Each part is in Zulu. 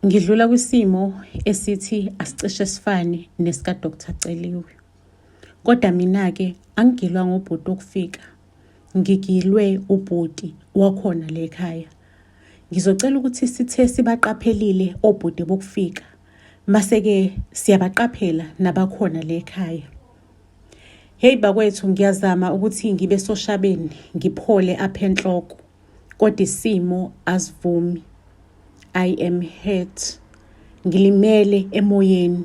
Ngidlula kwisimo esithi asicishe sifane nesika Dr. Celiwe. Kodwa mina-ke angigilwa ngobhuti okufika. Ngigilwe ubhuti wakhona le ekhaya. Ngizocela ukuthi sithe sibaqaphelile obhuti bokufika. Mase-ke siyabaqaphela nabakhona le ekhaya. Hey bakwethu, ngiyazama ukuthi ngibe soshabeni, ngiphole apha enhloko. Kodwa isimo asivumi. I am hurt. Ngilimele emoyeni.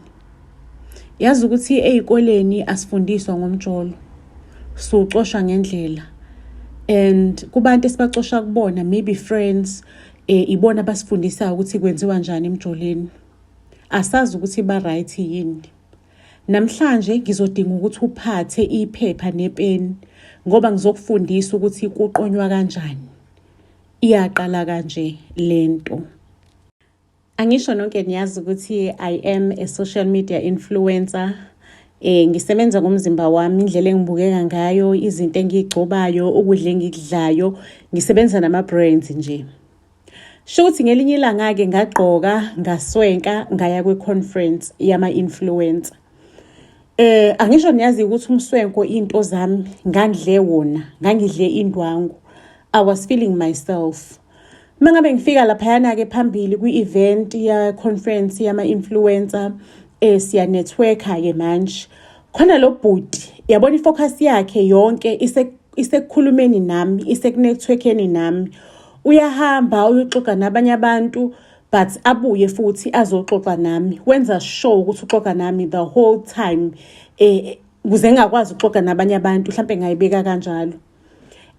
Yazi ukuthi ezikoleni asifundiswa ngomjolo. Sucoshwa ngendlela. And kubantu esibacosha kubona, maybe friends, ibona basifundisa ukuthi kwenziwa kanjani emjoleni. Asazi ukuthi ba right yini. Namhlanje ngizodinga ukuthi uphathe iphepha nepeni ngoba ngizokufundisa ukuthi kuqonywa kanjani. Iyaqala kanje lento. Angisho nonke niyazi ukuthi I am a social media influencer. Ngisebenza ngomzimba wami, indlela engibukeka ngayo, izinto engigcobayo, ukudla engikudlayo, ngisebenza nama-brands nje. Shothi ngelinye ilanga-ke ngagqoka, ngaswenka, ngaya kwe-conference yama-influencer. Angisho niyazi ukuthi umswenko into zami ngangidle wona, ngangidle indwangu. I was feeling myself. Mangabe ngifika laphayana-ke phambili kwi-event ya conference yama-influencer, siya networker-ke manje. Khona lo bhuti, yabona ifocus yakhe yonke isekukhulumeni nami, isekunetworkeni nami. Uyahamba uyoxoxa nabanye abantu, but abuye futhi azoxoxa nami. Wenza show ukuthi uxoxa nami the whole time. Kuze ngakwazi ukuxoxa nabanye abantu, mhlambe ngayibeka kanjalo.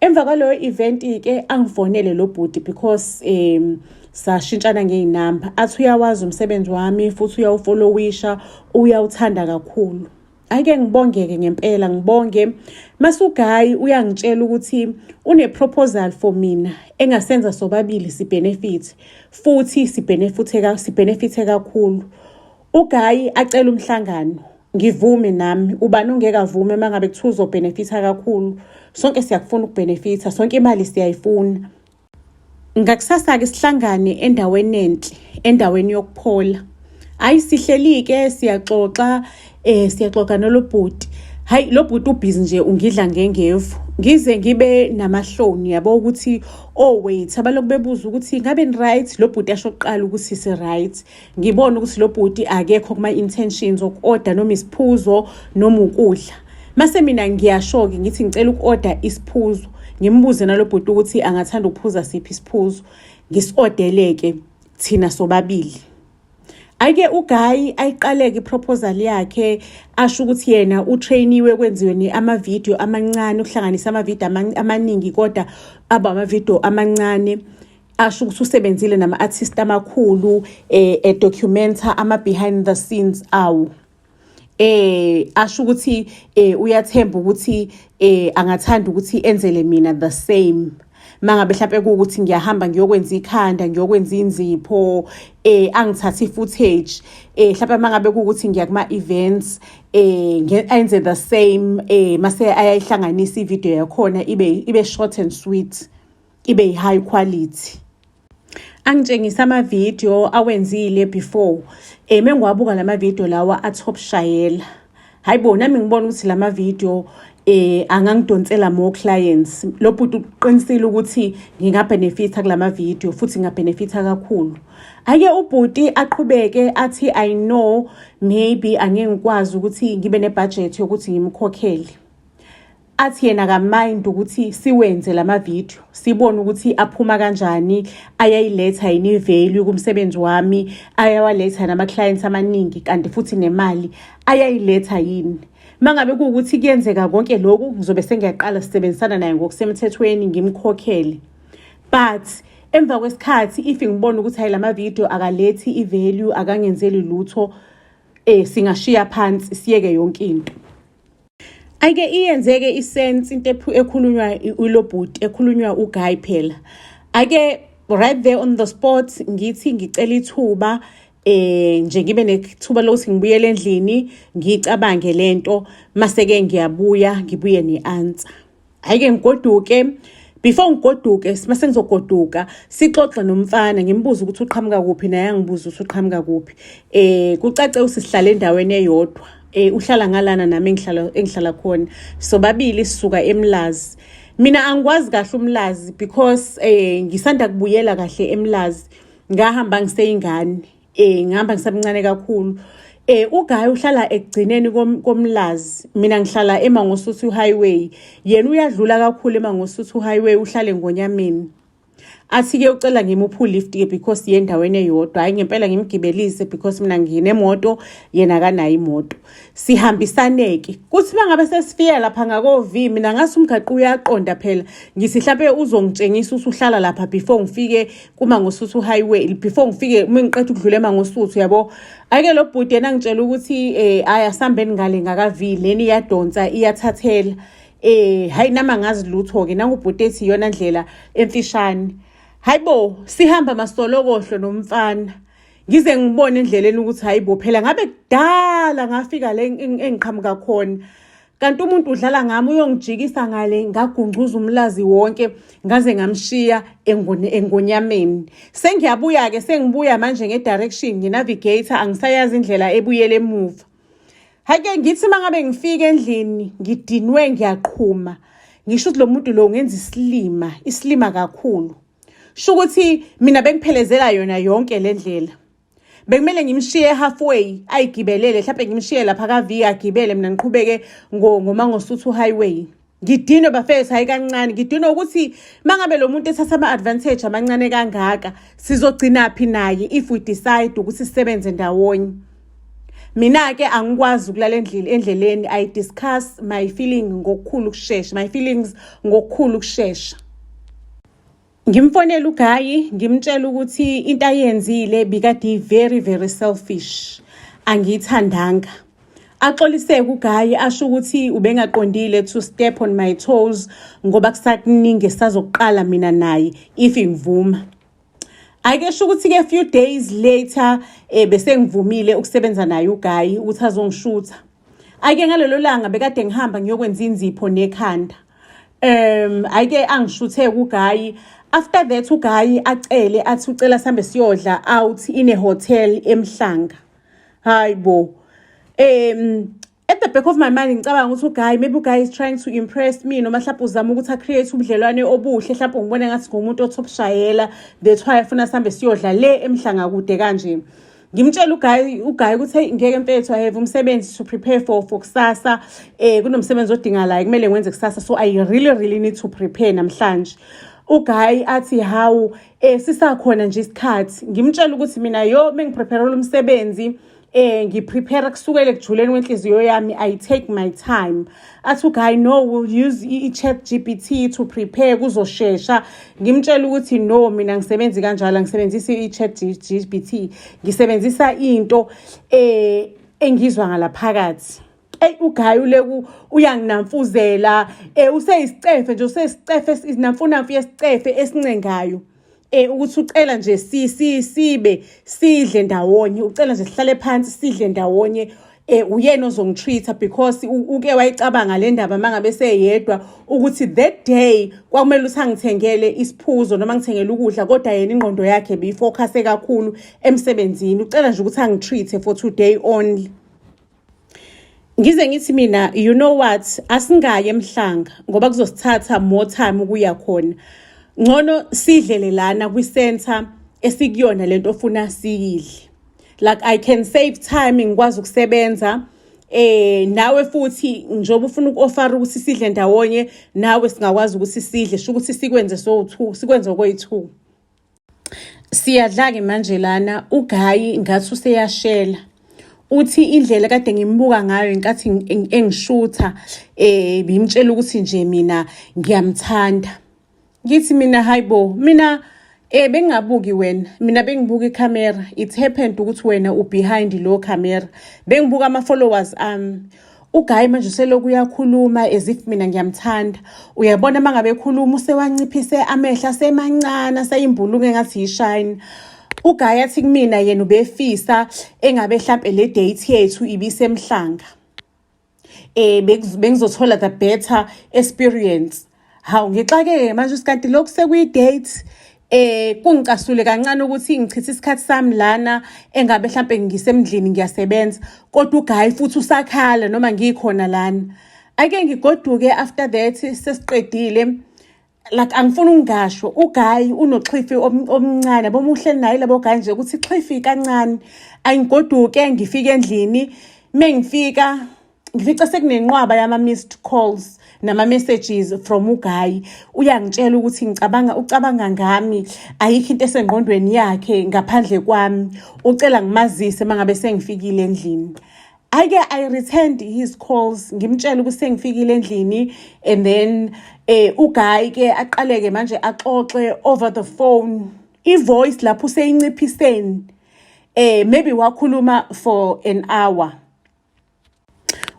Emva kwaleyo event-ke angifonele lo bhuti because sashintshana ngeinamba. Athi uyawazi umsebenzi wami futhi uyawfollowisha, uyawuthanda kakhulu. Ake ngibongeke ngempela, ngibonge. Masugayi uyangitshela ukuthi une proposal for mina engasenza sobabili sibenefit futhi sibenefithe kakhulu. Ugayi acela umhlangano. Ngivume nami, ubani ongekavume mangabe kuthiwa uzobenefitha kakhulu. Sonke siyakufuna ukubenefitha, sonke imali siyayifuna. Ngakusasa-ke sihlangane endaweni enhle, endaweni yokuphola. Hayi sihleli-ke siyaxoxa, siyaxoxa nolobhuti. Hayi lo bhuti ubhizi nje ungidla ngengevu. Ngize ngibe namahloni yabo ukuthi wait abalokhu bebuza ukuthi ngabe ni right. Lo bhuti asho kuqala ukuthi si right. Ngibona ukuthi lo bhuti akekho kuma intentions oku-order noma isiphuzo noma ukudla. Mase mina ngiyasho-ke ngithi ngicela uku-order isiphuzo. Ngimbuze nalo bhuti ukuthi angathanda ukuphuza siphi isiphuzo. Ngisi-ordeleke thina sobabili. Ake uGayi ayiqaleke iproposal yakhe asho ukuthi yena utrainiwe kwenziwe ama-video amancane, ukuhlanganisa ama-video amaningi kodwa ama-video amancane. Asho ukuthi usebenzile nama-artist amakhulu documenter ama-behind the scenes awu. Asho ukuthi uyathemba ukuthi angathanda ukuthi enzele mina the same. Mangabe mhlawumbe ukuthi ngiyahamba ngiyokwenza ikhanda, ngiyokwenza inzipho, angithatha footage, mhlawumbe mangabe ukuthi ngiya kuma events, enze the same, mase ayayihlanganisa ivideo yakhona ibe short and sweet, ibe high quality. Angitshengisa ama-video awenzile before. Mengiwabuka lama-video lawa atop shayela. Hayibo nami ngibona ukuthi lama-video angangidonsela more clients. Lo bhuti uqinisile ukuthi ngingabenefitha kulama-video futhi ngabenefitha kakhulu. Ake ubhuti aqhubeke athi I know maybe angeke ngikwazi ukuthi ngibe nebudget yokuthi ngimkhokhele. Athi yena akamind ukuthi siwenze lama-video, sibone ukuthi aphuma kanjani, ayayiletha yini value kumsebenzi wami, ayawaletha nama-clients amaningi kanti futhi nemali ayayiletha yini. Mangabe ukuthi kuyenzeka konke lokhu ngizobe sengiyaqala sisebenzisana naye ngokusemthethweni ngimkhokhele. But emva kwesikhathi if ngibona ukuthi hayi lama-video akalethi i-value, akangenzeli lutho, singashiya phansi siyeke yonke into. Ake iyenzeke isense into ekhulunywa ulobhuti, ekhulunywa uGayi phela. Ake right there on the spot ngithi ngicela ithuba nje ngibe nethuba lokuthi ngibuyele endlini ngicabange lento mase ke ngiyabuya ngibuye neanswer. Ake ngigoduke before ngigoduke mase ngizogoduka sixoxe nomfana ngimbuza ukuthi uqhamuka kuphi naye angibuza ukuthi uqhamuka kuphi kucace usihlala endaweni eyodwa uhlala ngalana nami engihlala khona sobabili sisuka eMlazi. Mina angikwazi kahle uMlazi because ngisanda kubuyela kahle eMlazi ngahamba ngiseyingane ngihamba ngisamncane kakhulu. UGayi uhlala ekugcineni komlazi, mina ngihlala eMangosuthu highway, yena uyadlula kakhulu eMangosuthu highway uhlale Ngonyameni. Athi-ke ucela ngimuphe ulift-ke because yendaweni eyodwa, hayi ngempela ngimgibelise because mina nginemoto yena akanayo imoto. Sihambisane-ke kuthi bangabe sesifika lapha ngakoV, mina ngase umgaqo uyaqonda phela ngithi mhlawumbe uzongitshengisa ukuthi uhlala lapha before ngifike kuMangosuthu highway, before ngifike uma ngiqeda ukudlula eMangosuthu yabo. Ake lo bhuti yena ngitshela ukuthi asambeni ngale ngakaV, leni iyadonsa iyathathela. Hayi nama ngazi lutho-ke nangubhuti ethi iyona ndlela emfishane. Hayibo sihamba masolokohlo nomfana ngize ngibone endleleni ukuthi hayibo phela ngabe kudala ngafika le engiqhamuka khona, kanti umuntu udlala ngami uyongijikisa ngale ngagungcuza umlazi wonke ngaze ngamshiya Engonyameni. Sengiyabuya-ke sengibuya manje ngedirection nginavigator angisayazi indlela ebuyele emuva. Hake ngithi mangabe ngifika endlini ngidinwe ngiyaqhuma ngisho ukuthi lo muntu lo ngenza isilima kakhulu. Sho ukuthi mina bengiphelezela yona yonke le ndlela. Bekumele ngimshiye halfway ayigibelele mhlawumbe ngimshiye lapha kaV agibele mina ngiqhubeke ngoMangosuthu highway. Ngidinwe bafethu hayi kancane, ngidinwe ukuthi mangabe lo muntu ethatha ama-advantage amancane kangaka sizogcina phi naye if we decide ukuthi sisebenze ndawonye. Mina-ke angikwazi ukulala endleleni, I discuss my feelings ngokukhulu ukushesha. Ngimfonela uGayi ngimtshela ukuthi into ayenzile bikade very very selfish, angiyithandanga. Axoliseke uGayi asho ukuthi ubengaqondile to step on my toes ngoba kusakuningi sazoqala mina naye if ngivuma. Ake sho ukuthi-ke few days later bese ngivumile ukusebenza naye uGayi ukuthi azongishutha. Ake ngalelo langa bekade ngihamba ngiyokwenza inzipho nekhanda. Ake angishuthe uGayi. After that uGayi acele athi ucela sihambe siyodla out in a hotel eMhlanga. Hayibo. At the back of my mind ngicabanga ukuthi uGayi maybe uGayi is trying to impress me noma mhlawumbe uzama ukuthi acreate ubudlelwane obuhle, mhlawumbe ngibone ngathi ngumuntu othopshayela, that's why afuna sihambe siyodla le eMhlanga kude kanje. Ngimtshela uGayi ukuthi ngeke mfethu I have umsebenzi to prepare for kusasa, kunomsebenzi odingalayo kumele ngiwenze kusasa, so I really need to prepare namhlanje. uGayi athi hawu sisakhona nje isikhathi. Ngimtshela ukuthi mina mengiprepare lo msebenzi ngiprepare kusukela ekujuleni wenhliziyo yami, I take my time. Athi uGayi no, we'll use i-ChatGPT to prepare kuzoshesha. Ngimtshela ukuthi no, mina ngisebenzi kanjalo, ngisebenzisa i-ChatGPT, ngisebenzisa into engizwa ngalaphakathi. uGayi uleku uyanginamfuzela useyisicefe nje, useyisicefe isinamfunamfu yesicefe esincengayo. Ukuthi ucela nje sibe sidle ndawonye, ucela nje sihlale phansi sidle ndawonye. Uyena ozongitreata because uke wayicabanga le ndaba mangabe seyedwa ukuthi that day kwakumele ukuthi angithengele isiphuzo noma ngithengele ukudla, kodwa yena ingqondo yakhe beyifocuse kakhulu emsebenzini. Ucela nje ukuthi angitreate for today only. Ngize ngithi mina, you know what, asingaye eMhlanga ngoba kuzosithatha more time ukuya khona. Ngcono sidlele lana kwi-center esikuyona lento ofuna siyidle. Like I can save time ngikwazi ukusebenza. Nawe futhi njoba ufuna uku-offer ukuthi sidle ndawonye, nawe singakwazi ukuthi sidle, sho ukuthi sikwenze sikwenze okwethu. Siyadla-ke manje lana uGayi ngathi useyashela. Uthi indlela kade ngimbuka ngayo inkathi engishutha bimtshela ukuthi nje mina ngiyamthanda. Ngithi mina hayibo, mina bengingabuki wena, mina bengibuka icamera. It happened ukuthi wena behind lo camera. Bengibuka ama-followers uGayi manje useloku uyakhuluma as if mina ngiyamthanda. Uyabona mangabe ekhuluma usewanciphise amehla semancane sayimbulunga engathi yishine. uGayi athi kumina yena ubefisa engabe mhlawumbe le date yethu ibisemhlanga. Bengizothola the better experience. Hawu ngixakeke manje usikanti lokhu sekuyi-date kungicasule kancane ukuthi ngichithe isikhathi sami lana engabe mhlampe ngisemndlini ngiyasebenza kodwa uGayi futhi usakhala noma ngikhona lana. Ake ngigoduke after that sesiqedile like angifuni ungasho uGayi unoXhifi omncane bomuhleli naye labo Gayi nje ukuthi Xhifi kancane angigoduke ngifike endlini mengifika ngifica sekunenqwaba yama missed calls nama messages from uGayi uyangitshela ukuthi ucabanga ngami ayikho into esengqondweni yakhe ngaphandle kwami ucela ngimazise mangabe sengifikile endlini. I returned his calls ngimtshela ukuthi sengifikile endlini and then uGayi ke aqaleke manje axoxe over the phone ivoice lapho seyinciphiseni maybe wakhuluma for an hour.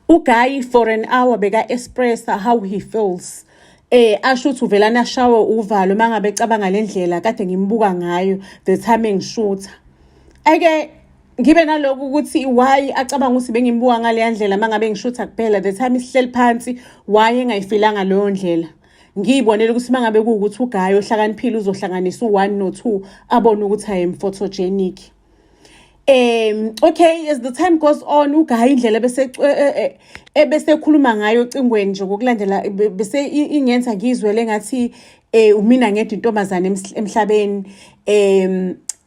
uGayi for an hour beka expressa how he feels asho ukuthi uvelana shawe uvalo mangabe ecabanga lendlela kade ngimbuka ngayo the time engishutha. Ake ngibe naloku ukuthi why acabanga ukuthi bengimbuka ngale ndlela mangabe ngishutha kuphela the time isihleli phansi why engayifilanga leyo ndlela. Ngiyibonela ukuthi mangabe kuukuthi uGayi ohlakaniphile uzohlanganisa u1 no2 abone ukuthi I am photogenic. Okay, as the time goes on uGayi indlela bese khuluma ngayo ocingweni nje ngokulandela bese ingenza ngizwele ngathi umina ngedwa intombazane emhlabeni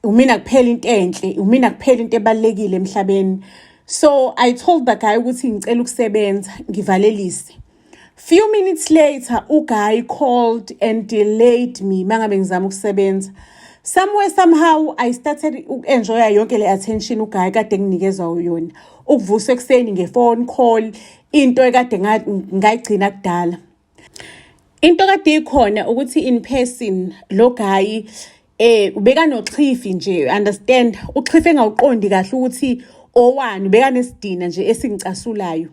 umina kuphela into enhle umina kuphela into ebalekile emhlabeni. So I told the guy ukuthi ngicela ukusebenza ngivalelise. Few minutes later uGayi called and delayed me mangabe ngizama ukusebenza. Somewhere somehow I started enjoy yonke le attention uGayi kade nginikezwa yona ukuvusa ekseni ngefone call into ekade ngayigcina kudala. Into kade ikhona ukuthi in person lo Gayi ubeka noXhifi nje understand uXhifi engawuqondi kahle ukuthi owani ubeka nesidina nje esingicasulayo.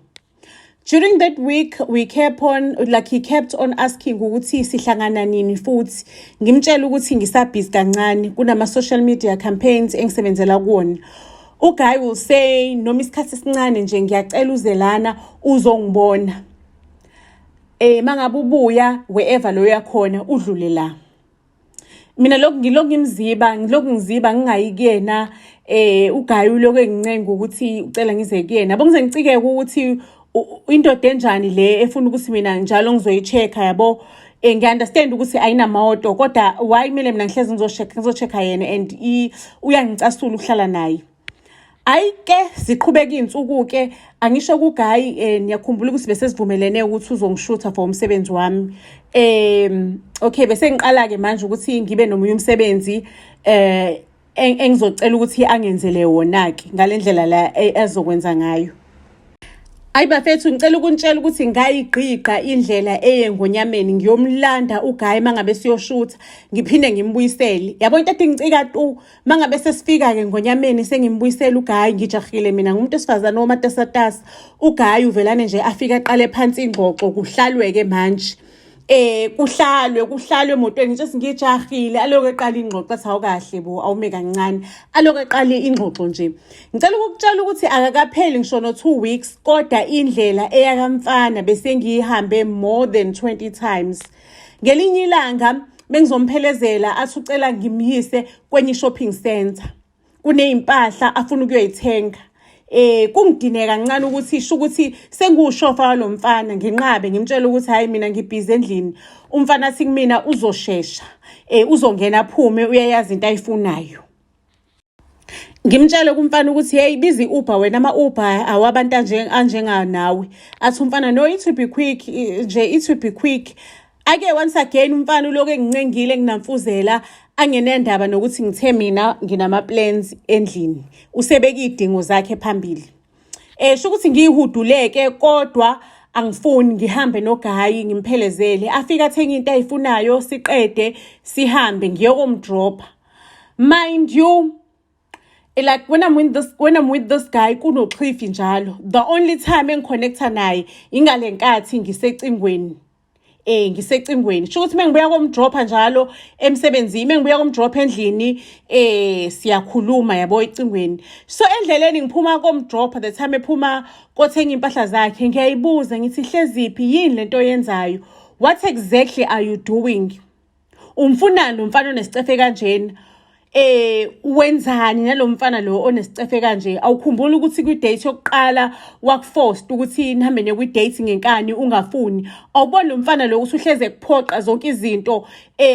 During that week we kept on like he kept on asking ukuthi sihlangana nini futhi ngimtshela ukuthi ngisabhizi kancane kunama social media campaigns engisebenzela kuwona. uGayi will say noma isikhathi esincane nje ngiyacela uze lana uzongibona mangabe ubuya wherever lo yakhona udlule la. Mina ngilokhu ngiziba ngingayi kuyena uGayi uloko engincenga ukuthi ucela ngize kuyena yabo ngize ngicike ukuthi indoda enjani le efuna ukuthi mina njalo ngizoyichecka yabo ngiunderstand ukuthi ayinamoto kodwa why kumele mina ngihlezi ngizochecka yena and uyangicasula ukuhlala naye. Ayike siqhubeka izinsuku ke angisho kuGayi ngiyakhumbula ukuthi bese sivumelene ukuthi uzongishutha for umsebenzi wami. Okay bese ngiqala ke manje ukuthi ngibe nomunye umsebenzi engizocela ukuthi angenzele wona ke ngalendlela la ezokwenza ngayo. Hayi bafethu ngicela ukuntshela ukuthi ngayigqiqa indlela eyengonyameni ngiyomlanda uGayi mangabe siyoshutha ngiphinde ngimbuyisele. Yabo into ethi ngicika tu mangabe sesifika ke ngonyameni sengimbuyisela uGayi ngijahile mina ngumuntu esifazana omatasatasa. uGayi uvelane nje afika aqale phansi ingxoxo kuhlalwe ke manje. Kuhlalwe emotweni nje singijahile aloke eqala ingxoxo athi awukahle bo awume kancane aloke eqala ingxoxo nje. Ngicela ukukutshela ukuthi akakapheli ngisho no 2 weeks kodwa indlela eyakamfana bese ngiyihambe more than 20 times. Ngelinye ilanga bengizomphelezela athi ucela ngimyise kwenye shopping center kuneimpahla afuna ukuyoyithenga. Kungidineka kancane ukuthi isho ukuthi sengushofa walomfana nginqabe ngimtshela ukuthi hayi mina ngibhizi endlini umfana athi kumina uzoshesha uzongena aphume uyayazi into ayifunayo. Ngimtshela kumfana ukuthi hey bizi Uber wena ama Uber awabantu anjenga nawe athi umfana no it will be quick nje it will be quick. Ake once again umfana uloke engincengile nginamfuzela angenendaba nokuthi ngithe mina nginama plans endlini usebeka idingo zakhe phambili. Sho ukuthi ngiyihuduleke kodwa angifuni ngihambe noGayi ngimphelezele afika athenga into ayifunayo siqede sihambe ngiyokomdropa. Mind you like when I'm with this guy kunoXhifi njalo the only time engiconnecta naye ingale nkathi ngisecingweni. Ngisecingweni sho ukuthi mengibuya komdropa njalo emsebenzini mengibuya komdropa endlini siyakhuluma yabo icingweni. So endleleni ngiphuma komdropa the time ephuma kothenga impahla zakhe ngiyayibuza ngithi hleziphi yini lento yenzayo what exactly are you doing? Umfunani lo mfana onesicefe kanjena? Wenzani nalo mfana lo onesicefe kanje? Awukhumbula ukuthi kwi-date yokuqala wakuforced ukuthi nihambe niye kwi-date ngenkani ungafuni. Awuboni lo mfana lo ukuthi uhleze ekuphoqa zonke izinto.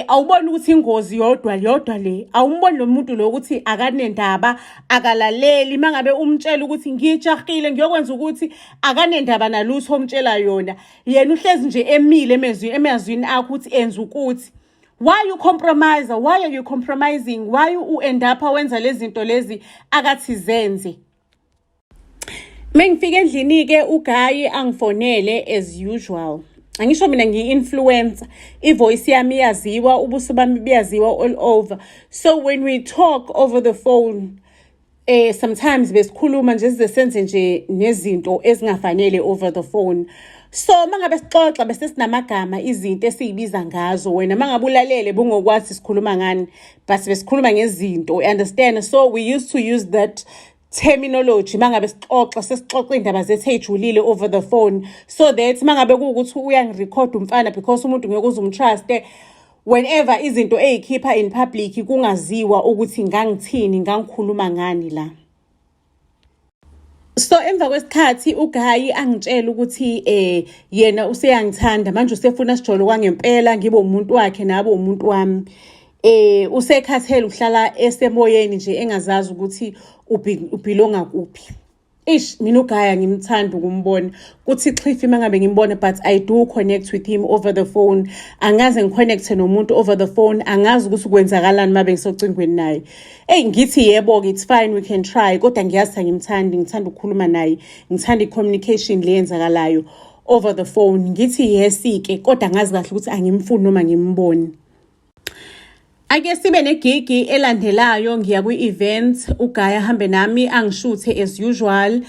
Awuboni ukuthi ingozi yodwa le. Awumboni lo muntu lo ukuthi akanendaba, akalaleli. Mangabe umtshela ukuthi ngijahile ngiyokwenza ukuthi akanendaba nalutho omtshela yona. Yena uhlezi nje emile emazwini akho ukuthi enza ukuthi. Why you compromise? Why are you compromising? Why you end up wenza lezi zinto lezi akathi zenze? Mengifika endlini ke uGayi angifonele as usual. Angisho mina ngi-influencer. Ivoice yami iyaziwa, ubuso bami buyaziwa all over. So when we talk over the phone, sometimes besikhuluma nje sizenze nje nezinto ezingafanele over the phone. So mangabe sixoxa bese sinamagama izinto esiyibiza ngazo wena mangabe ulalele bungokwazi sikhuluma ngani but besikhuluma ngezinto, understand? So we used to use that terminology mangabe sesixoxa indaba zethu ejulile over the phone, so that mangabe kuukuthi uyangirecord umfana because umuntu ngeke uzumtrust whenever izinto ezikhipha in public kungaziwa ukuthi ngangithini ngangikhuluma ngani la. So emva kwesikhathi uGayi angitshela ukuthi yena useyangithanda manje usefuna sijolo kwangempela ngibe umuntu wakhe nabo umuntu wami. Usekhathele uhlala esemoyeni nje engazazi ukuthi ubelonga kuphi. Mina uGayi ngimthanda ukumbona kuthi Xhifi mangabe ngimbona, but I do connect with him over the phone. Angaze ngiconnect nomuntu over the phone, angazi ukuthi kwenzakalani mabe ngisocingweni naye. Ngithi yebo, it's fine, we can try, kodwa ngiyazi ngithanda ukukhuluma naye, ngithanda i-communication le yenzakalayo over the phone. Ngithi yes ke, kodwa ngazi kahle ukuthi angimfuni noma ngimbone. Ake sibe negigi elandelayo ngiya kwi-event, uGayi ahambe nami angishuthe as usual.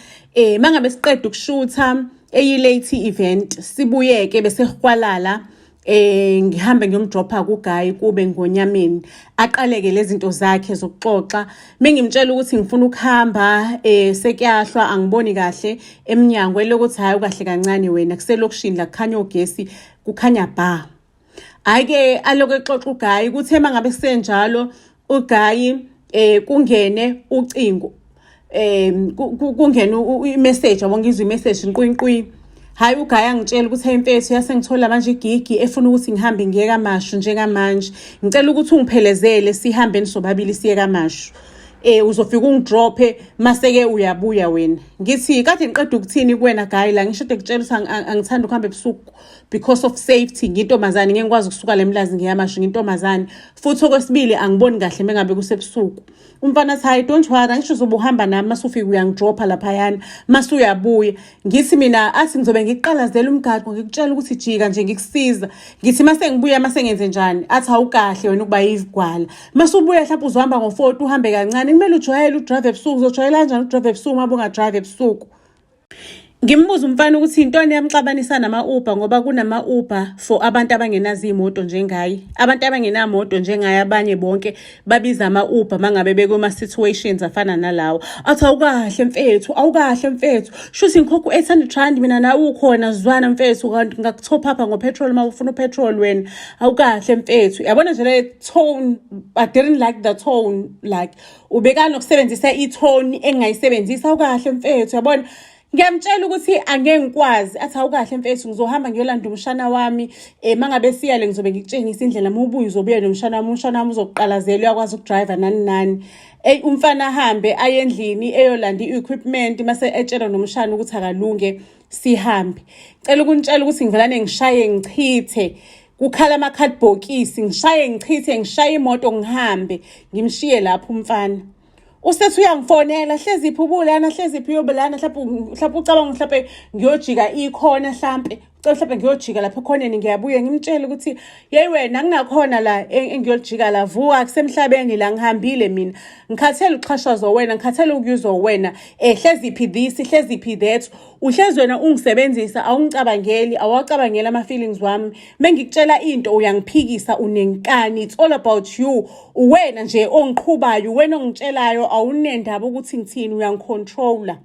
Mangabe siqeda ukushutha late event sibuyeke bese sikwalala, ngihambe ngiyomdropa kuGayi kube ngonyameni aqaleke lezi zinto zakhe zokuxoxa. Mengimtshela ukuthi ngifuna ukuhamba sekuyahlwa angiboni kahle eminyango elokuthi hayi ukahle kancane wena kuselokushini la kukhanya ugesi kukhanya ba. Ake aloke xoxa uGayi kuthe mangabe senjalo uGayi kungene ucingo, kungene i-message, abongizwe i-message nqwi. Hayi uGayi angitshela ukuthi imfethu yasengithola manje igigi efuna ukuthi ngihambe ngiye kaMashu njengamanje. Ngicela ukuthi ungiphelezele sihambe nisobabili siye kaMashu. Uzofika ungidrope maseke uyabuya wena. Ngithi kade ngiqeda ukuthini kuwena Gayi la, ngishode ngitshela ukuthi angithanda ukuhamba ebusuku because of safety. Ngintombazane ngeke ngikwazi ukusuka leMlazi ngiyamasho ngintombazane, futhi okwesibili angiboni kahle mengabe kusebusuku. Umfana athi hayi don't worry, ngisho uzobuhamba nami masufika uyangidropa lapha yana masuyabuya. Ngithi mina athi ngizobe ngiqalazela umgaqo ngikutshela ukuthi jika nje ngikusiza. Ngithi mase ngibuya mase ngenze njani? Athi awukahle wena ukuba yivigwala. Masubuya mhlawumbe uzohamba ngo-4 uhambe kancane, kumele ujwayele udrive ebusuku. Uzojwayela kanjani udrive ebusuku uma ungadrive ebusuku? Ngimbuza umfana ukuthi intoni yamxabanisa nama-Uber, ngoba kunama-Uber for abantu abangenazo imoto njengaye. Abantu abangenamoto njengaye abanye bonke babiza ama-Uber mangabe bekuma-situations afana nalawo. Athi awukahle mfethu, shuthi ngikhokha u-800 mina nawe ukhona zwana mfethu, kanti ngakutop up ngopetrol uma ufuna upetrol wena. Awukahle mfethu. Yabona nje le tone, I didn't like the tone, like ubekana nokusebenzisa i-tone engayisebenzisa. Awukahle mfethu, yabona. Ngiyamtshela ukuthi angeke ngikwazi. Athi awukahle mfethu, ngizohamba ngiyolanda umshana wami. Mangabe siyale ngizobe ngikutshengisa indlela, uma ubuya uzobuya nomshana wami uzokuqalazela, uyakwazi ukudrive nani. Umfana ahambe aye endlini eyolanda i-equipment mase etshela nomshana ukuthi akalunge sihambe. Cela ukunitshela ukuthi ngivelane ngishaye ngichithe, kukhala amakhadibhokisi, ngishaye imoto ngihambe ngimshiye lapho umfana. Usethi uyangifonela, hlezi iphubulana, hlezi iphiyobelana, mhlawumbe ucabanga mhlawumbe ngiyojika ikhona, mhlawumbe ngiyojika lapha ekhoneni ngiyabuya ngimtshele ukuthi yeyi wena anginakhona la engiyojika la, vuka kusemhlabeni la, ngihambile mina, ngikhathele uxhashazwa wena, ngikhathele ukuyuzwa wena. Hlezi iphi this, hlezi iphi that. Uhlezi wena ungisebenzisa, awungicabangeli, awacabangela ama-feelings wami. Mengikutshela into uyangiphikisa, unenkani. It's all about you. Uwena nje ongiqhubayo, wena ongitshelayo, awunendaba ukuthi ngithini, uyangicontrola.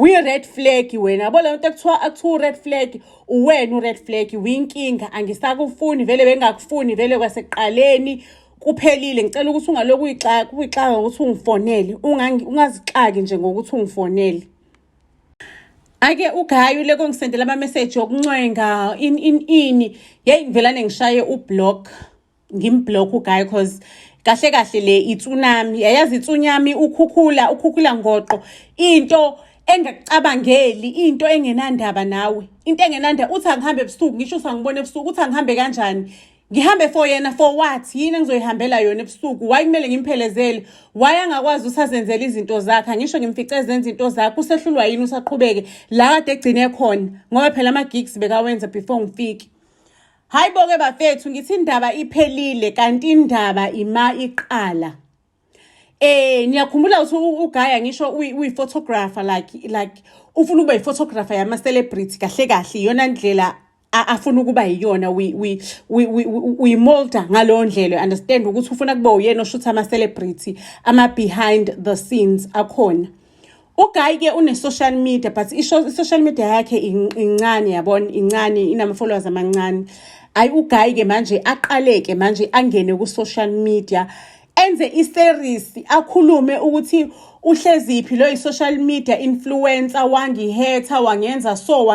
red flag wena yabo le nto ekuthiwa red flag uwena u red flag uyinkinga angisakufuni vele bengakufuni vele kwasekuqaleni kuphelile ngicela ukuthi ungaloku uyixaka ukuthi ungifonele ungazixaki nje ngokuthi ungifonele. Ake uGayi le kongisendela ama message okuncwenga ini ngivelane ngishaye ublock ngimblock uGayi cause kahle le itsunami yayazi itsunyami ukhukhula ngoqo into engacabangeli into engenandaba nawe into engenandaba uthi angihambe ebusuku ngisho usangibona ebusuku uthi angihambe kanjani ngihambe for yena for what yini engizoyihambela yona ebusuku why kumele ngimphelezele why angakwazi usazenzela izinto zakhe ngisho ngimfice zenza izinto zakhe usehlulwa yini usaqhubeke la kade egcine khona ngoba phela ama gigs bekawenza before ngifike. Hayibo ke bafethu ngithi indaba iphelile kanti indaba ima iqala. Niyakhumbula ukuthi uGayi ngisho uyi photographer like ufuna ube photographer yama celebrity kahle iyona ndlela afuna ukuba yiyona we molda ngalo ndlela understand ukuthi ufuna kube uyena oshutha ama celebrity ama behind the scenes akhona. uGayi ke une social media but social media yakhe incane yabona incane inama followers amancane. uGayi ke manje aqaleke manje angene ku social media enze i-series akhulume ukuthi uhleziphi lo social media influencer wangihetha wangenza so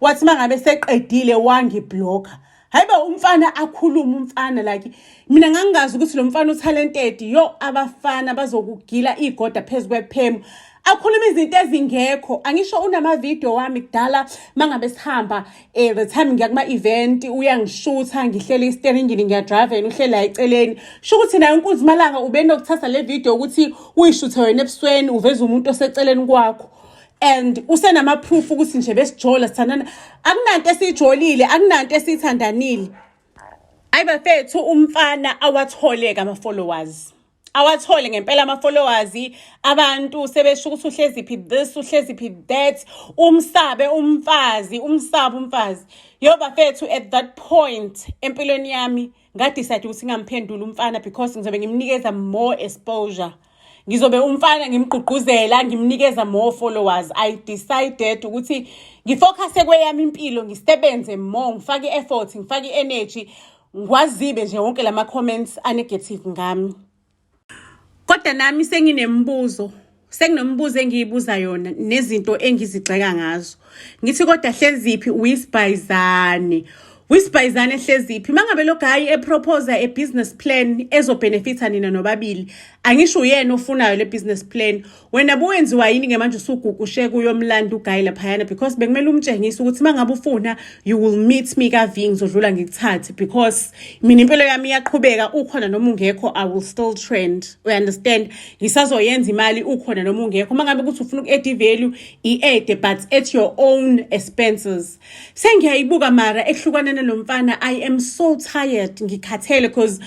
wathi mangabe seqedile wangiblocker. Hayiba umfana akhuluma umfana like mina ngangazi ukuthi lo mfana utalented abafana bazokugila igoda phezulu kwephemu akhuluma izinto ezingekho angisho unama video wami kudala mangabe sihamba the time ngiya kuma event uyangishutha ngihlele isteeringini ngiyadrive yena uhlela eceleni sho ukuthi nayo inkunzi malanga ubenokuthatha le video ukuthi uyishuthe wena ebusweni uveza umuntu oseceleni kwakho and usenama proof ukuthi nje besijola sithandana akunanto esijolile akunanto esithandanile. Ayibafethu umfana awatholeka ama followers awathole ngempela ama followers abantu sebesho ukuthi uhleziphi this uhleziphi that umsabe umfazi bafethu at that point empilweni yami ngadecide ukuthi ngamphendula umfana because ngizobe ngimnikeza more exposure ngizobe umfana ngimgqugquzela ngimnikeza more followers. I decided ukuthi ngifocus kweyami impilo ngisebenze more ngifake effort ngifake energy ngwazibe nje wonke lama comments negative ngami. Kodwa nami senginembuzo engiyibuza yona nezinto engizigxeka ngazo ngithi kodwa hleziphi Wisbayizane hleziphi mangabe lo Gayi propose a business plan ezobenefita nina nobabili angisho uyena ofunayo le business plan wena buwenziwa yini ngemanje usuguqushe kuyomlanda uGayi laphayana because bekumele umtshengise ukuthi mangabe ufuna you will meet me kaVing zodlula ngikuthathe because mina impilo yami iyaqhubeka ukhona noma ungekho I will still trend we understand ngisazoyenza imali ukhona noma ungekho mangabe ukuthi ufuna uku-add value i-add but at your own expenses. Sengiyayibuka mara ehlukana lo mfana I am so tired ngikhathele because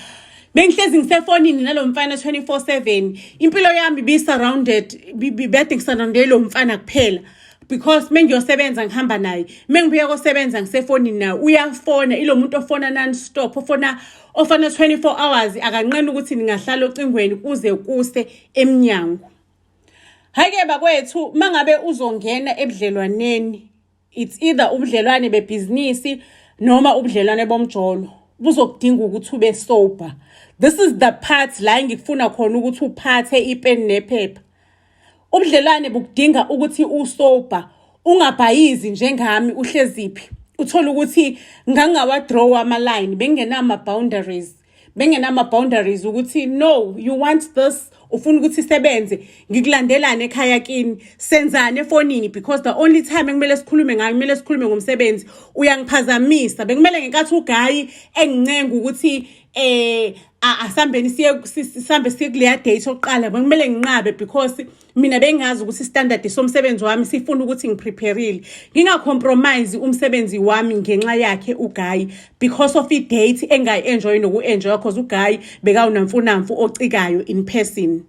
bengihlezi ngisefonini nalo mfana 24/7 impilo yami be surrounded bede ngisurrounded lo mfana kuphela because mengiyosebenza ngihamba naye mengibuya kosebenza ngisefonini naye uyafona ilo muntu ofona non stop ofona 24 hours akanqeni ukuthi ningahlala ocingweni kuze kuse eminyango. Hayike bakwethu mangabe uzongena ebudlelwaneni it's either ubudlelwane bebusiness noma ubudlelwane bomjolo buzokudinga ukuthi ube sober. This is the part la ngikufuna khona ukuthi uphathe ipen nephepha. Ubudlelwane bukudinga ukuthi usober ungabhayizi njengami uhleziphi uthola ukuthi ngangawadraw ama line bengenama boundaries ukuthi no you want this ufuna ukuthi sebenze ngikulandelane ekhaya kini senzane efonini because the only time bekumele sikhulume ngayo kumele sikhulume ngomsebenzi uyangiphazamisa bekumele ngenkathi uGayi engincenga ukuthi asambeni siye kuleya date oqala bekumele nginqabe because mina bengazi ukuthi standard somsebenzi wami sifuna ukuthi ngiprepareile ngingacompromise umsebenzi wami ngenxa yakhe uGayi because of i-date engayi-enjoy noku-enjoy because uGayi bekawunamfunamfu ocikayo in person.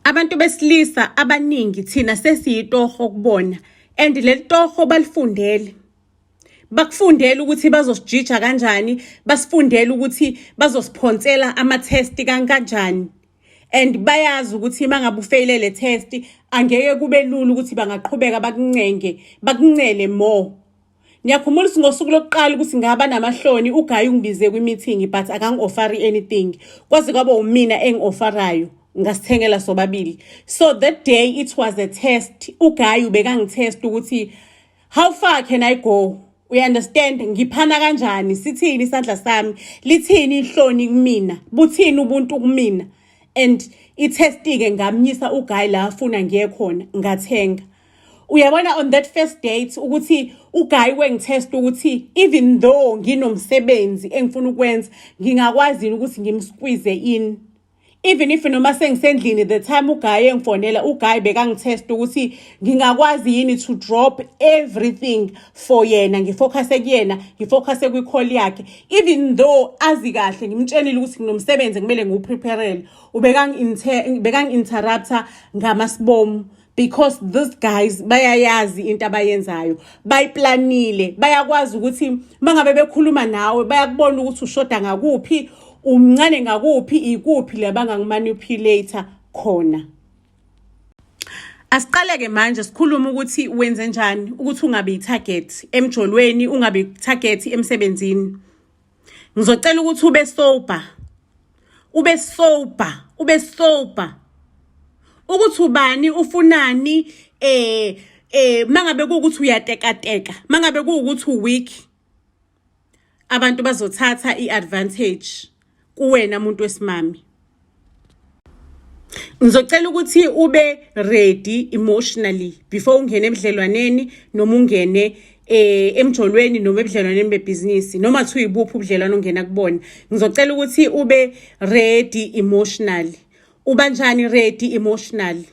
Abantu besilisa abaningi thina sesiyitoho kubona and leli toho balifundele bakufundela ukuthi bazosijija kanjani basifundela ukuthi bazosiphonsela ama test kanjani and bayazi ukuthi mangabe ufailele le test angeke kube lula ukuthi bangaqhubeka bakuncele more. Ngiyakhumula ngosuku lokuqala ukuthi ngaba namahloni uGayi ungibize kwi-meeting but akangi-offeri anything. Kwaze kwaba umina engi-offerayo ngasithengela sobabili. So that day it was a test. uGayi ubekangitest ukuthi how far can I go? We understand ngiphana kanjani, sithini isandla sami, lithini ihloni kumina, buthini ubuntu kumina. And i-test-ke ngamnyisa uGayi la afuna ngiye khona ngathenga. Uyabona on that first date ukuthi uGayi wengitest ukuthi even though nginomsebenzi engifuna ukwenza ngingakwazi ukuthi ngimsqueeze in. Even if noma sengisendlini the time uGayi engifonela uGayi bekangitest ukuthi ngingakwazi yini to drop everything for yena ngifocus kuyena ngifocus kwi-call yakhe, even though azi kahle ngimtshelile ukuthi nginomsebenzi kumele ngiwupreparele bekangi-interrupta ngamasibomu. Because these guys bayayazi into abayenzayo, bayiplanile, bayakwazi ukuthi mangabe bekhuluma nawe bayakubona ukuthi ushoda ngakuphi, umncane ngakuphi, ikuphi la bangangimanipulate khona. Asiqaleke manje sikhuluma ukuthi wenze njani ukuthi ungabe i-target emjolweni, ungabe i-target emsebenzini. Ngizocela ukuthi ube sober. Ukuthi ubani ufunani mangabe kuukuthi uyatekateka, mangabe kuukuthi uweak, abantu bazothatha iadvantage kuwena umuntu wesimami. Ngizocela ukuthi ube ready emotionally before ungene ebudlelwaneni noma ungene emjolweni noma ebudlelwaneni bebusiness nomathi uyibuphi ubudlelwano ongena kubona. Ngizocela ukuthi ube ready emotionally. Ubanjani ready emotionally?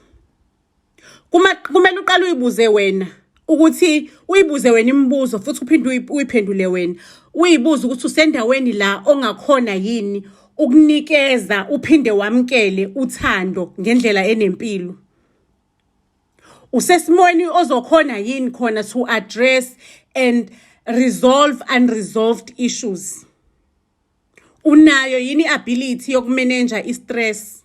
Kumele uqale uyibuze wena ukuthi uyibuze wena imibuzo futhi uphinde uyiphendule wena. Uyibuze ukuthi usendaweni la ongakhona yini ukunikeza uphinde wamkele uthando ngendlela enempilo. Usesimweni ozokhona yini khona to address and resolve unresolved issues. Unayo yini ability yokumanage i-stress?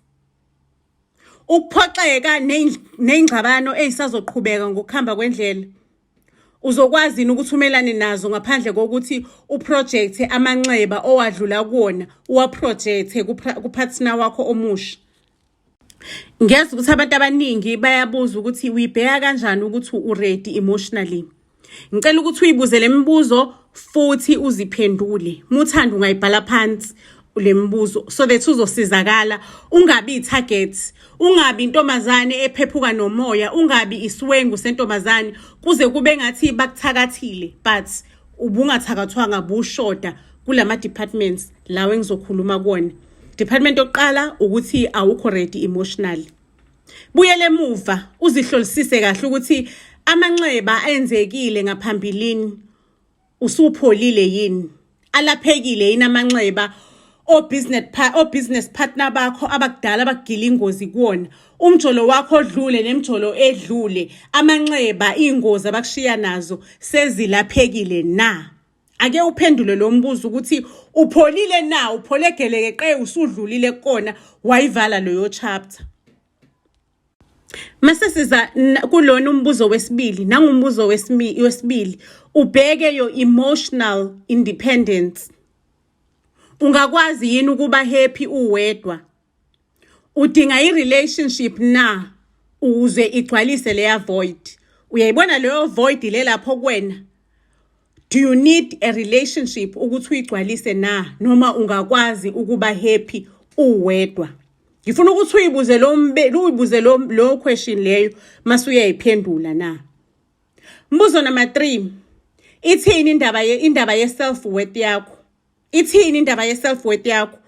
Ukuphoxeka nezingxabano ezisazoqhubeka ngokuhamba kwendlela. Uzokwazi ukuthi umelane nazo ngaphandle kokuthi uproject amanxeba owadlula kuona uwaproject kupartner wakho omusha. Ngiyeza ukuthi abantu abaningi bayabuza ukuthi uyibheka kanjani ukuthi uready emotionally. Ngicela ukuthi uyibuze le mibuzo futhi uziphendule. Muthanda ungayibhala phansi le mibuzo so that uzosizakala, ungabi i-target, ungabi intombazane ephephuka nomoya, ungabi isiwengu sentombazane kuze kube ngathi bakuthakathile but ubungathakathwanga bushoda kulama departments lawe engizokhuluma kuona. Department yokuqala ukuthi awukho ready emotionally. Buyele emuva uzihlolisise kahle ukuthi amanxeba ayenzekile ngaphambilini usupholile yini, alaphekile yini amanxeba business partner bakho abakudala abagila ingozi kuona, umjolo wakho odlule nemjolo edlule, amanxeba ingozi abakushiya nazo sezilaphekile na? Ake uphendule lo mbuzo ukuthi upholile na, upholegelekeqe usudlulile kona wayivala leyo chapter. Mase siza kulona umbuzo wesibili, nangumbuzo wesibili, ubheke your emotional independence. Ungakwazi yini ukuba happy uwedwa? Udinga i-relationship na ukuze igcwalise leya void? Uyayibona leyo void le lapho kuwena? Do you need a relationship ukuthi uyigcwalise na noma ungakwazi ukuba happy uwedwa? Ngifuna ukuthi uyibuze lo question leyo mase uyayiphendula na. Mbuzo number 3. Ithini indaba ye self worth yakho? Ithini indaba ye self worth yakho?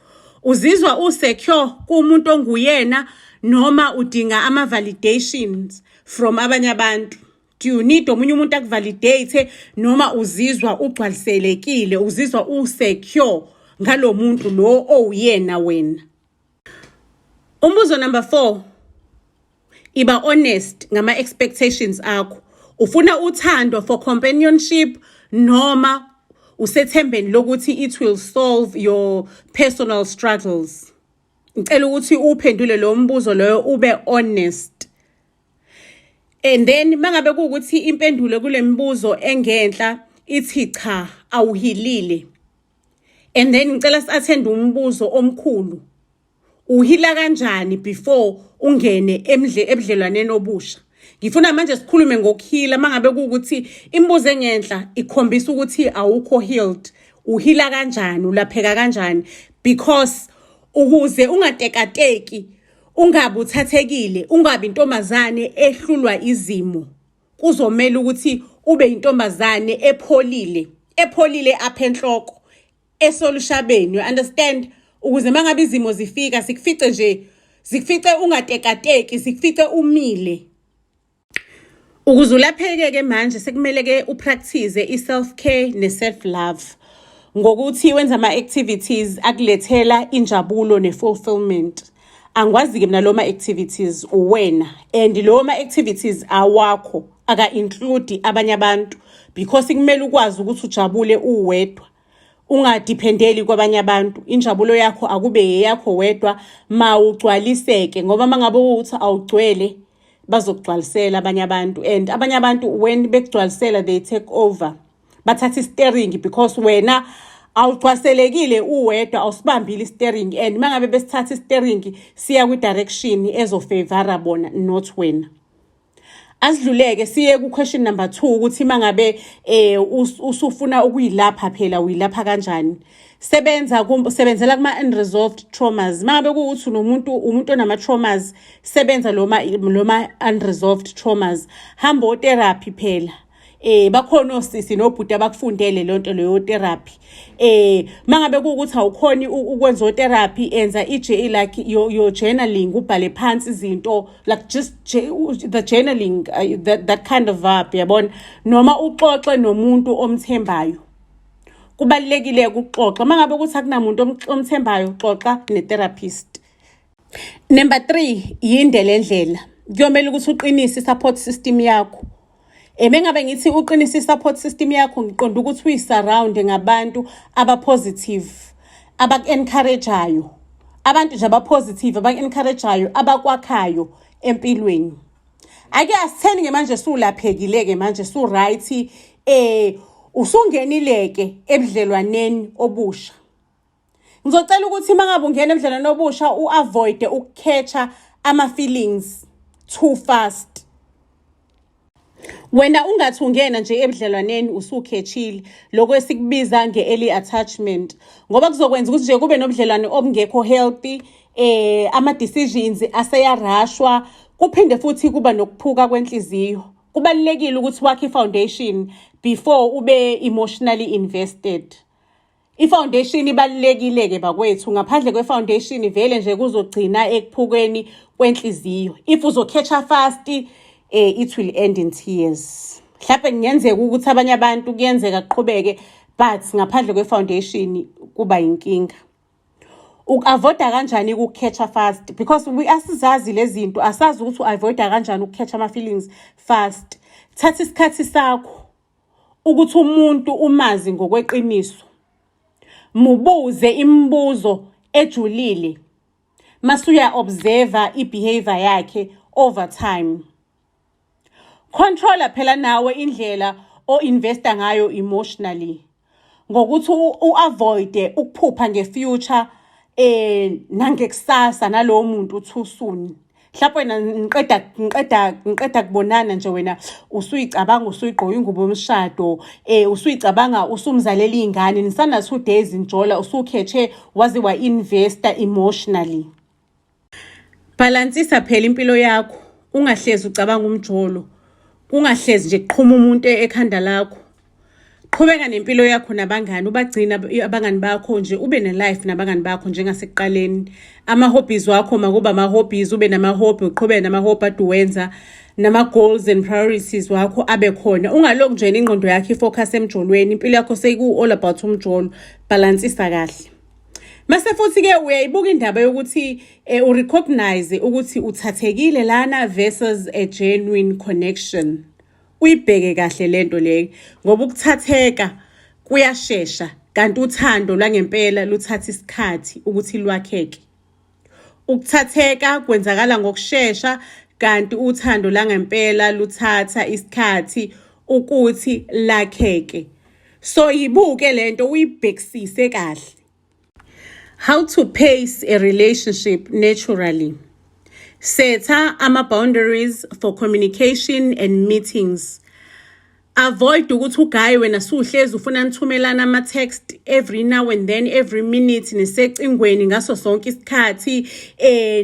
Uzizwa usecure kumuntu onguyena noma udinga ama validations from abanye abantu? Do you need omunye umuntu akuvalidate noma uzizwa ugcwaliselekile, uzizwa usecure ngalo muntu lo oyena wena? Umbuzo number 4. Iba honest ngama expectations akho. Ufuna uthando for companionship noma usethembeni lokuthi it will solve your personal struggles? ngicela ukuthi uphendule lo mbuzo loyo ube honest. And then mangabe kuukuthi impendulo kule mibuzo engenhla ithi cha awuhilile, and then ngicela si-attend umbuzo omkhulu, uhila kanjani before ungene ebudlelwaneni obusha. Ngifuna manje sikhulume ngokuhila mangabe kuukuthi imibuzo engenhla ikhombisa ukuthi awukho healed, uhila kanjani, ulapheka kanjani, because ukuze ungatekateki, ungabi uthathekile, ungabi intombazane ehlulwa izimo, kuzomela ukuthi ube intombazane epholile apha enhloko, esolushabeni, you understand? Ukuze mangabe izimo zifika zikufice ungatekateki, zikufice umile. Ukuze ulapheke manje sekumele ke upractice i-self care ne-self love, ngokuthi wenza ama-activities akulethela injabulo ne-fulfillment. Angikwazi-ke mina lo ma-activities uwena, and lo ma-activities awakho, aka-include abanye abantu, because kumele ukwazi ukuthi ujabule uwedwa, ungadiphendeli kwabanye abantu. Injabulo yakho akube eyakho wedwa, mawugcwaliseke, ngoba mangabe uthi awugcwele bazokugcwalisela abanye abantu, and abanye abantu when bekugcwalisela they take over, bathatha i-steering, because wena awugcwaselekile uwedwa, awusibambile i-steering, and mangabe besithatha i-steering siya kwi-direction ezofavora bona, not wena. Asidluleke siye ku-question number 2 ukuthi mangabe usufuna ukuyilapha phela uyilapha kanjani. Sebenzela kuma-unresolved traumas. Mangabe kuukuthi umuntu onama-traumas, sebenza loma unresolved traumas, hamba o-therapy phela. Bakhona osisi nobhuti abakufundele lonto leyo therapy. Mangabe kuukuthi awukhoni ukwenza o-therapy, enza like your journaling, ubhale phansi izinto, like just the journaling, that kind of vibe, yabona. Noma uxoxe nomuntu omthembayo. Kubalekile ukuxoxa. Mangabe kuthi akunamuntu omthembayo, xoxa ne-therapist. Number 3, yindlela endlela. Kuyomela ukuthi uqinise i-support system yakho. Mengabe ngithi uqinisa i-support system yakho, ngiqonda ukuthi uyisurround ngabantu aba-positive, abaku-encourageayo, abantu nje aba-positive, abaku-encourageayo, abakwakhayo empilweni. Ake asitheni-ke manje sulaphekile-ke manje su-right, usungenile-ke ebudlelwaneni obusha. Ngizocela ukuthi mangabe ungena ebudlelwaneni obusha u-avoid ukukhetha ama-feelings too fast. Wena ungathi ungena nje ebudlelwaneni usukhethile, lokho esikubiza nge-early attachment, ngoba kuzokwenza ukuthi nje kube nobudlelwane obungekho healthy, ama-decisions aseyarashwa, kuphinde futhi kuba nokuphuka kwenhliziyo. Kubalulekile ukuthi wakhe i-foundation before ube emotionally invested. I-foundation ibalulekile-ke bakwethu, ngaphandle kwe-foundation vele nje kuzogcina ekuphukeni kwenhliziyo. If uzokhetha fast, it will end in tears. Mhlawumbe kungenzeka ukuthi abanye abantu kuyenzeka kuqhubeke, but ngaphandle kwe-foundation kuba inkinga. Uku-avoida kanjani ukukhetha fast? Because asizazi lezi zinto, asazi ukuthi u-avoida kanjani ukukhetha ama-feelings fast. Thatha isikhathi sakho ukuthi umuntu umazi ngokweqiniso. Mubuze imibuzo ejulile. Masuya observe i-behavior yakhe over time. Controller phela nawe indlela o-investa ngayo emotionally, ngokuthi u-avoide ukuphupha nge-future nangekusasa nalowo muntu too soon. Mhlawumbe wena ngiqeda kubonana nje, wena usuyicabanga usuyigqoka ingubo yomshado, usuyicabanga usumzalela izingane, nisana 2 days njola usukhethe wazi wa-investa emotionally. Balansisa phela impilo yakho, ungahlezi ucabanga umjolo, ungahlezi nje kuqhuma umuntu ekhanda lakho. Qhubeka nempilo yakho nabangani, ubagcina abangani bakho nje, ube ne-life nabangani bakho njengasekuqaleni. Ama-hobbies wakho makuba ama-hobbies, ube nama-hobby, uqhubeke nama-hobby aduwenza, nama-goals and priorities wakho abe khona. Ungalokhu nje ingqondo yakho ifocus emjolweni, impilo yakho seyiku-all about umjolo. Balansisa kahle. Mase futhi-ke uyayibuka indaba yokuthi urecognize ukuthi uthathekile lana versus a genuine connection. Uyibheke kahle lento leyo, ngoba ukuthatheka kuyashesha kanti uthando lwangempela luthatha isikhathi ukuthi lwakheke. Ukuthatheka kwenzakala ngokusheshsha kanti uthando langempela luthatha isikhathi ukuthi lakheke. So yibuke lento uyibhekisise kahle. How to pace a relationship naturally. Setha ama-boundaries for communication and meetings. Avoid ukuthi ugayi wena suhlezi ufuna nithumelana ama-text every now and then, every minute nisecingweni ngaso sonke isikhathi,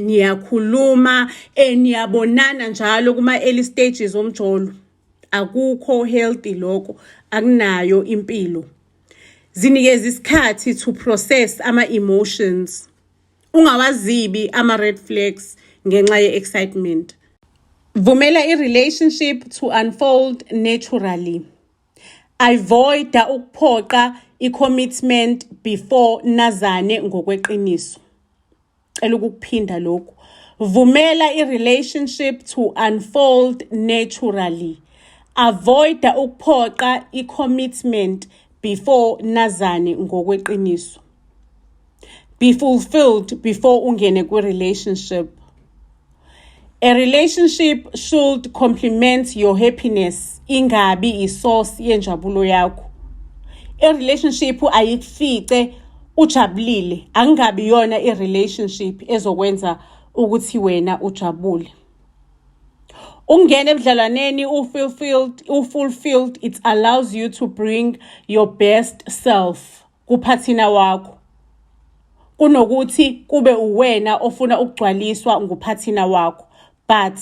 niyakhuluma, niyabonana njalo kuma-early stages omjolo. Akukho healthy lokho, akunayo impilo. Zinikeza isikhathi to process ama-emotions. Ungawazibi ama-red flags ngenxa ye-excitement. Vumela i-relationship to unfold naturally. Avoid ukuphoqa i-commitment before nazane ngokweqiniso. Cela ukuphinda lokho. Vumela i-relationship to unfold naturally. Avoid ukuphoqa i-commitment before nazane ngokweqiniso. Be fulfilled before ungene kwi-relationship. A relationship should complement your happiness, ingabi isource yenjabulo yakho. A relationship ayikufice ujabulile, angabi yona a relationship ezokwenza ukuthi wena ujabule. Ungene ebudlalwaneni ufulfilled, it allows you to bring your best self kuphathina wakho. Kunokuthi kube uwena ofuna ukugcwaliswa nguphathina wakho. But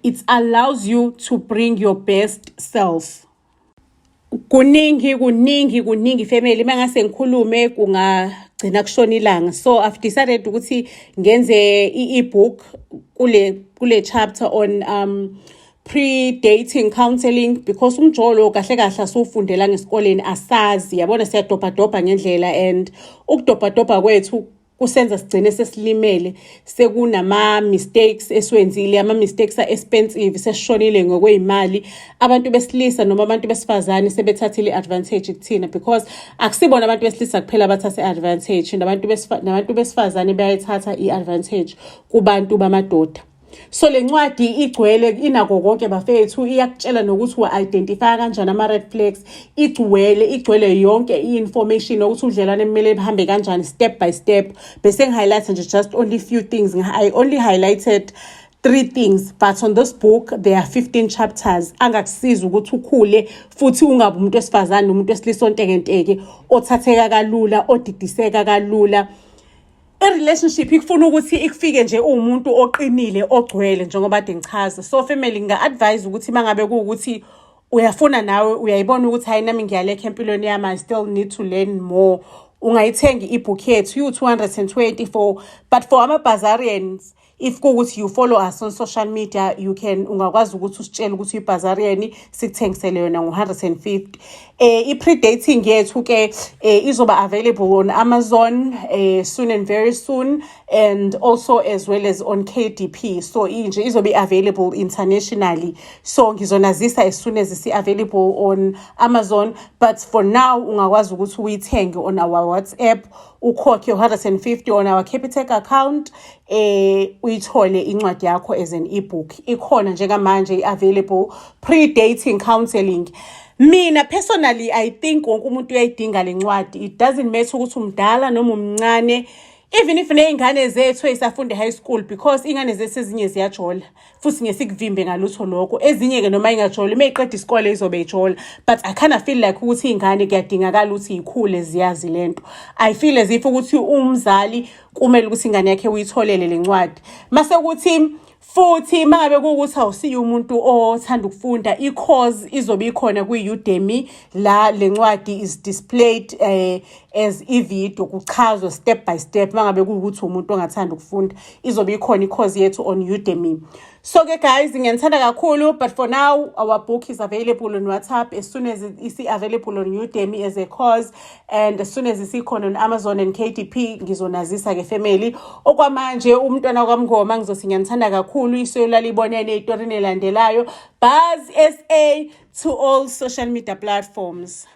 it allows you to bring your best self. Kuningi family mangase ngikhulume kungagcina kushona ilanga. So I've decided ukuthi ngenze ebook kule chapter on pre-dating counseling, because umjolo kahle kahle asufundela ngesikoleni asazi, yabona siyadobha ngendlela, and ukudobha kwethu kusenza sigcine sesilimele, sekunama mistakes eswenzile, ama mistakes expensive, seshonile ngokwezimali. Abantu besilisa noma abantu besifazane sebethathile advantage kuthina, because akusibona abantu besilisa kuphela abathatha advantage, nabantu besifazane bayayithatha i-advantage kubantu bamadoda. So le ncwadi igcwele inako konke bafethu, iyakutshela nokuthi wa-identify kanjani ama-red flags, igcwele yonke i-information ukuthi udlelwane kumele buhambe kanjani step by step. Bese ngi-highlighta nje just only few things. I only highlighted 3 things, but on this book there are 15 chapters. Angakusiza ukuthi ukhule futhi ungabe umuntu wesifazane nomuntu wesilisa ontekenteke othatheka kalula, odidiseka kalula. I-relationship ikufuna ukuthi ikufike nje umuntu oqinile ogcwele njengoba ade ngichaza. So family nginga-advise ukuthi mangabe kuwukuthi uyafuna nawe uyayibona ukuthi hayi nami ngiyalekha empilweni yami, I still need to learn more, ungayithenga i-book yethu you-224. But for ama-Bazarians, if kuwukuthi you follow us on social media, ungakwazi ukuthi usitshele ukuthi uyi-Bazarian sikuthengisele yona ngo-150. I-pre-dating yethu ke izoba available on Amazon soon and very soon, and also as well as on KDP. So inje izobe available internationally. So ngizonazisa as soon as it's available on Amazon, but for now ungakwazi ukuthi uyithenge on our WhatsApp, ukhokhe 150 on our Capitec account, uyithole incwadi yakho as an ebook. Ikhona njengamanje available pre-dating counseling. Mina personally I think wonke umuntu uyayidinga le ncwadi. It doesn't matter ukuthi umdala noma umncane, even if nezingane zethu ezisafunda high school, because ingane zethu ezinye ziyajola futhi ngesikuvimbe ngalutho lokho, ezinye ke noma ingajola mayiqeda isikole izobe ijola. But I kind of feel like ukuthi ingane kuyadingakala ukuthi ikhule ziyazi lento. I feel as if ukuthi umzali kumele ukuthi ingane yakhe uyitholele le ncwadi. Mase ukuthi futhi mangabe kuwukuthi awusiyo umuntu othanda ukufunda, i-course izobe ikhona kwi-Udemy, la le ncwadi is displayed as i-video, kuchazwe step by step. Mangabe kuwukuthi umuntu ongathanda ukufunda, izobe ikhona i-course yethu on Udemy. So ke guys, ngiyanthanda kakhulu, but for now our book is available on WhatsApp as soon as it's available on Udemy as a course, and as soon as it's ikhona on Amazon and KDP ngizonazisa ke family. Okwamanje umntwana kwaMngoma ngizothi ngiyanthanda kakhulu, isola libonene itorini elandelayo. Buzz SA to all social media platforms.